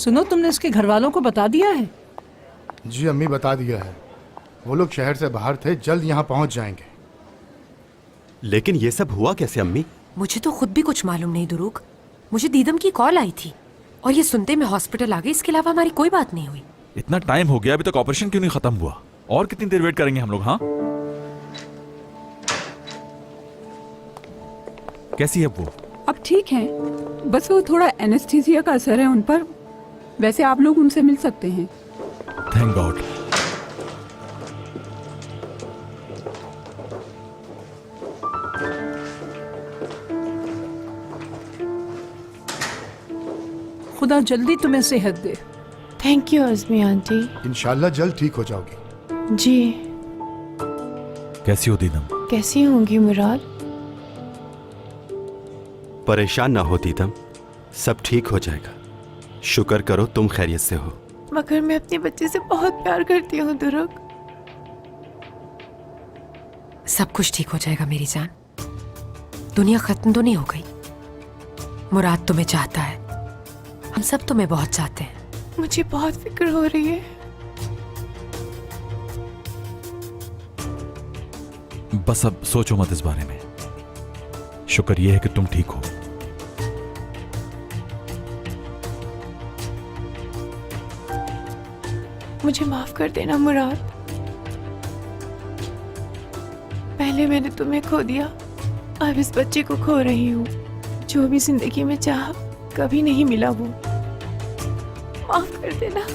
सुनो, तुमने इसके घर वालों को बता दिया है? जी अम्मी, बता दिया है। वो लोग शहर से बाहर थे, जल्द यहाँ पहुँच जाएंगे। लेकिन ये सब हुआ कैसे अम्मी? मुझे तो खुद भी कुछ मालूम नहीं दुरूग। मुझे दीदम की कॉल आई थी और ये सुनते मैं हॉस्पिटल आ गई। इसके अलावा हमारी कोई बात नहीं हुई। इतना टाइम हो गया, अभी तक ऑपरेशन क्यों नहीं खत्म हुआ? और कितनी देर वेट करेंगे हम लोग? हाँ, कैसी है वो? अब ठीक है, बस वो थोड़ा एनेस्थीसिया का असर है उन पर। वैसे आप लोग उनसे मिल सकते हैं। Thank God. खुदा जल्दी तुम्हें सेहत दे। Thank you Azmi aunty. इंशाल्लाह जल्द ठीक हो जाओगी। जी। कैसी हो दीदम? कैसी होंगी मुराद? परेशान ना हो दीदम, सब ठीक हो जाएगा। शुक्र करो तुम खैरियत से हो। मगर मैं अपने बच्चे से बहुत प्यार करती हूँ दुरुग। सब कुछ ठीक हो जाएगा मेरी जान। दुनिया खत्म तो नहीं हो गई। मुराद तुम्हें चाहता है, हम सब तुम्हें बहुत चाहते हैं। मुझे बहुत फिक्र हो रही है। बस अब सोचो मत इस बारे में। शुक्र यह है कि तुम ठीक हो। मुझे माफ कर देना मुराद। पहले मैंने तुम्हें खो दिया, अब इस बच्चे को खो रही हूँ। जो भी जिंदगी में चाहा कभी नहीं मिला वो। माफ कर देना।